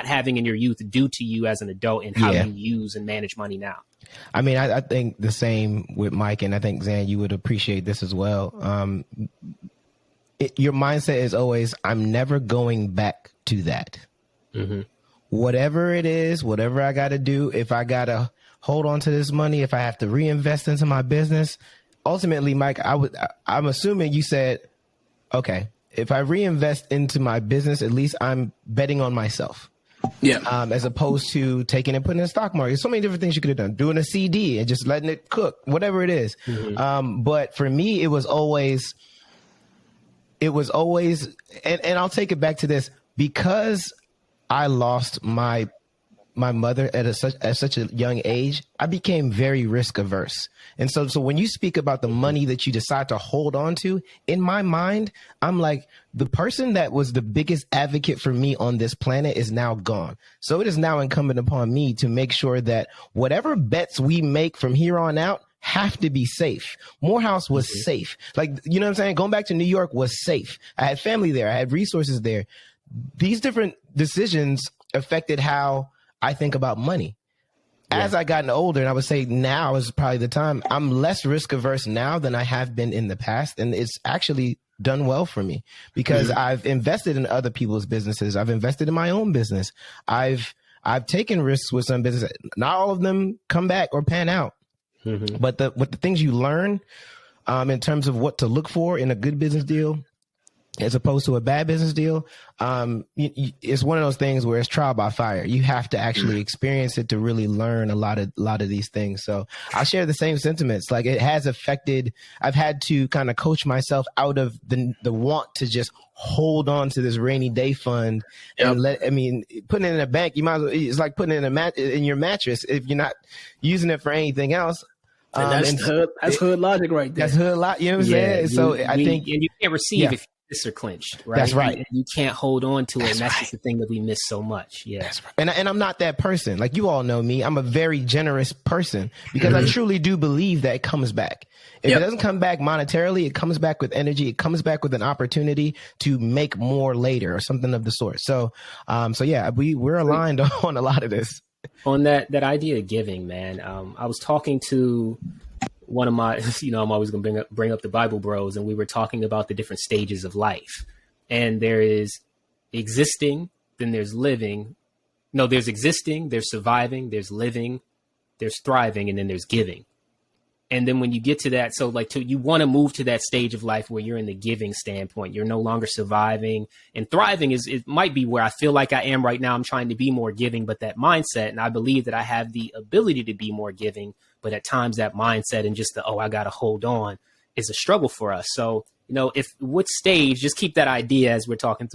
having in your youth do to you as an adult and how you use and manage money now? I mean, I think the same with Mike, and I think, Zan, you would appreciate this as well. Your mindset is always, I'm never going back to that. Mm-hmm. Whatever it is, whatever I got to do, if I got to hold on to this money, if I have to reinvest into my business, ultimately, Mike, I'm assuming you said, okay, if I reinvest into my business, at least I'm betting on myself. Yeah. As opposed to taking and putting in the stock market. There's so many different things you could have done. Doing a CD and just letting it cook, whatever it is. Mm-hmm. But for me, it was always, and I'll take it back to this, because I lost my mother at such a young age, I became very risk averse. And so when you speak about the money that you decide to hold on to, in my mind, I'm like, the person that was the biggest advocate for me on this planet is now gone. So it is now incumbent upon me to make sure that whatever bets we make from here on out have to be safe. Morehouse was safe. Like, you know what I'm saying? Going back to New York was safe. I had family there. I had resources there. These different decisions affected how I think about money. As I gotten older, and I would say now is probably the time, I'm less risk averse now than I have been in the past. And it's actually done well for me because I've invested in other people's businesses. I've invested in my own business. I've taken risks with some business. Not all of them come back or pan out. But the things you learn in terms of what to look for in a good business deal as opposed to a bad business deal, it's one of those things where it's trial by fire. You have to actually experience it to really learn a lot of these things. So I share the same sentiments. Like, it has affected. I've had to kind of coach myself out of the want to just hold on to this rainy day fund and putting it in a bank. You might as well, it's like putting it in your mattress if you're not using it for anything else. And that's hood logic right there. That's hood logic. You know what I'm saying? So I think, and you can't receive if this are clinched, right? That's right. You can't hold on to it, and that's just the thing that we miss so much. Yeah, that's right. And I'm not that person. Like, you all know me. I'm a very generous person because I truly do believe that it comes back. If it doesn't come back monetarily, it comes back with energy. It comes back with an opportunity to make more later or something of the sort. So, we're aligned on a lot of this. On that idea of giving, man. I was talking to one of my, I'm always going to bring up the Bible bros, and we were talking about the different stages of life. And there is existing, then there's living. No, there's existing, there's surviving, there's living, there's thriving, and then there's giving. And then when you get to that, you want to move to that stage of life where you're in the giving standpoint. You're no longer surviving, and thriving it might be where I feel like I am right now. I'm trying to be more giving, but that mindset, and I believe that I have the ability to be more giving, but at times that mindset and just I got to hold on is a struggle for us. So, if what stage, just keep that idea as we're talking through